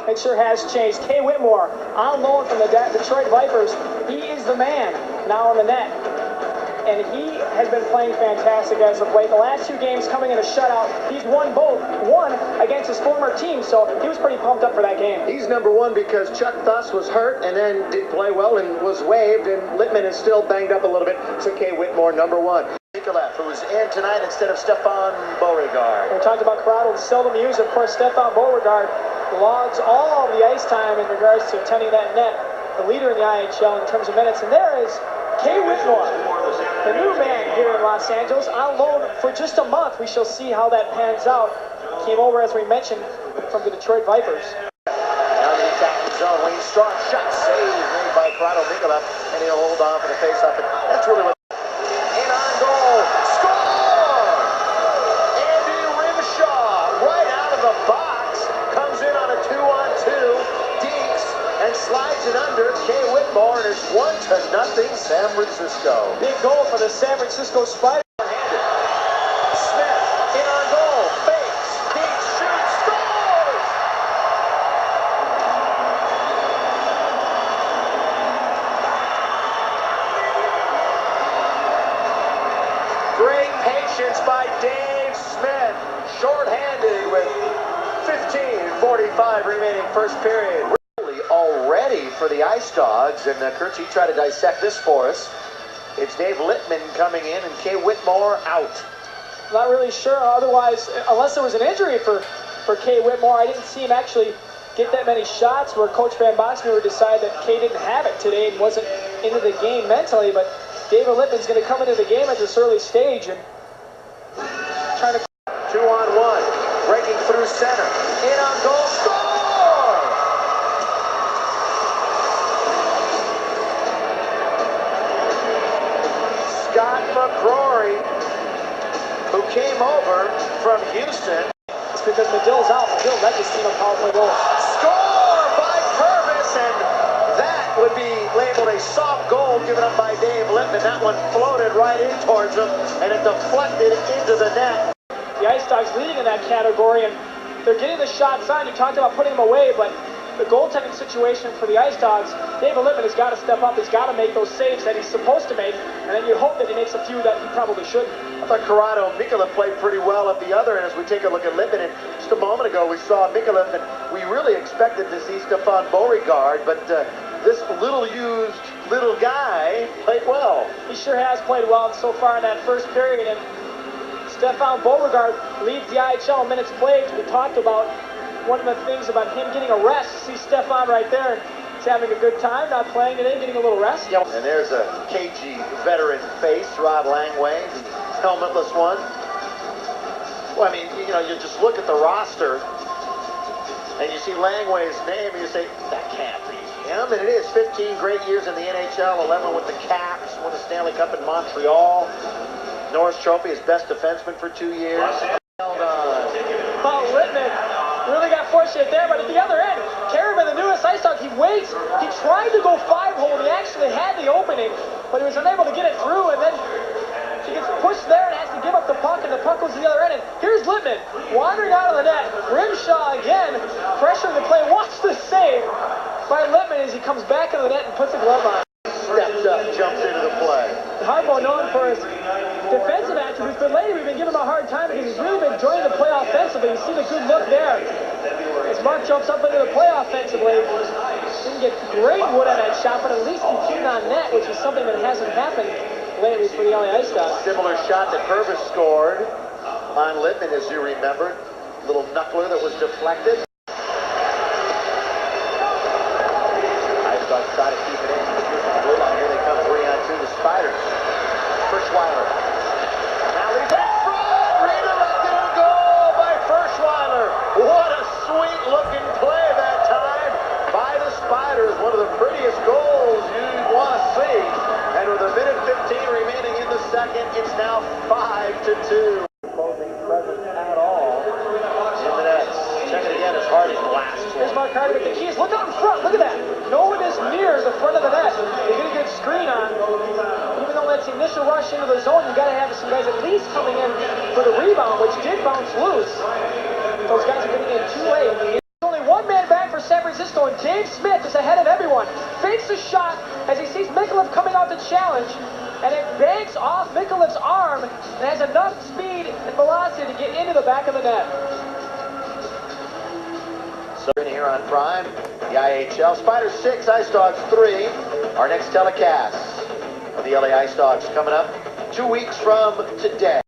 It sure has changed. Whitmore on loan from the Detroit Vipers. He is the man now in the net. And he has been playing fantastic as of late. The last 2 games coming in a shutout, he's won both. One against his former team, so he was pretty pumped up for that game. He's number 1 because Chuck Thuss was hurt and then didn't play well and was waived, and Littman is still banged up a little bit. So Whitmore, number 1. Micalef, who's in tonight instead of Stefan Beauregard. We talked about Corrado, seldom used. Of course, Stefan Beauregard logs all of the ice time in regards to tending that net, the leader in the IHL in terms of minutes. And there is Whitmore, the new man here in Los Angeles, on loan for just a month. We shall see how that pans out. Came over, as we mentioned, from the Detroit Vipers. Down the attacking zone, Wayne Strong, shot save made by Corrado Micalef, and he'll hold on for the faceoff. That's really what. In on goal, score! Andy Rimshaw, right out of the box, comes in on a 2-on-2, deeks, and slides it under Whitmore, and it's 1-0 San Francisco. Big goal for the San Francisco Spiders. Smith in on goal, fakes, deeks, shoots, scores! Great patience by Dave Smith, shorthanded with 15:45 remaining first period. Already for the Ice Dogs, and Kurtz, he tried to dissect this for us. It's Dave Littman coming in and Whitmore out. Not really sure. Otherwise, unless there was an injury for Whitmore, I didn't see him actually get that many shots where Coach Van Boxmeer decided that Kay didn't have it today and wasn't into the game mentally. But David Littman's going to come into the game at this early stage and trying to 2-on-1, breaking through center, in on goal, score! Scott McCrory, who came over from Houston. It's because Medill's out. Medill led this team on power play goal. Score by Purvis, and that would be labeled a soft goal given up by Dave Littman. That one floated right in towards him, and it deflected into the net. The Ice Dogs leading in that category, and they're getting the shots on. You talked about putting them away, but the goaltending situation for the Ice Dogs, David Littman has got to step up. He's got to make those saves that he's supposed to make, and then you hope that he makes a few that he probably shouldn't. I thought Corrado Micalef played pretty well at the other end. As we take a look at Littman, and just a moment ago we saw Micalef, and we really expected to see Stefan Beauregard, but this little-used little guy played well. He sure has played well so far in that first period, and Stefan Beauregard leads the IHL minutes played. We talked about one of the things about him getting a rest. See Stefan right there. He's having a good time, not playing today, getting a little rest. Yep. And there's a cagey veteran face, Rod Langway, the helmetless one. Well, I mean, you just look at the roster, and you see Langway's name, and you say, that can't be him. And it is. 15 great years in the NHL, 11 with the Caps, won the Stanley Cup in Montreal. Norris Trophy, his best defenseman for 2 years. Well, Littman really got fortunate there, but at the other end, Carriman, the newest Ice Dog, he waits. He tried to go 5-hole. He actually had the opening, but he was unable to get it through, and then he gets pushed there and has to give up the puck, and the puck goes to the other end. And here's Littman wandering out of the net. Rimshaw again, pressuring the play. Watch the save by Littman as he comes back into the net and puts the glove on. Steps up, jumps into the play. Harbaugh known for his defensive attributes, but lately we've been giving him a hard time because he's really been joining the play offensively. You see the good look there as Mark jumps up into the play offensively. Didn't get great wood on that shot, but at least he came on net, which is something that hasn't happened lately for the LA Ice Dogs. Similar shot that Purvis scored on Littman, as you remember. Little knuckler that was deflected. Ice Dogs try to keep it in. Here they come 3-on-2, the Spiders. Ferschweiler. Now he's in front! Redirected and goal by Ferschweiler. What a sweet-looking play that time by the Spiders. One of the prettiest goals you want to see. And with a minute 15 remaining in the second, it's now 5-2. Opposing presence at all in the nets. Check it again as Hardy blasts. Here's Mark Hardy with the keys. Look out in front. Look at that. No one is near the front of the net. They get a good screen on. Even though that's the initial rush into the zone, you got to have some guys at least coming in for the rebound, which did bounce loose. Those guys are getting in too late. There's only one man back for San Francisco, and James Smith is ahead of everyone. Fakes a shot as he sees Micalef coming out to challenge, and it banks off Micalef's arm and has enough speed and velocity to get into the back of the net. So here on Prime, the IHL, Spiders 6, Ice Dogs 3. Our next telecast of the LA Ice Dogs coming up 2 weeks from today.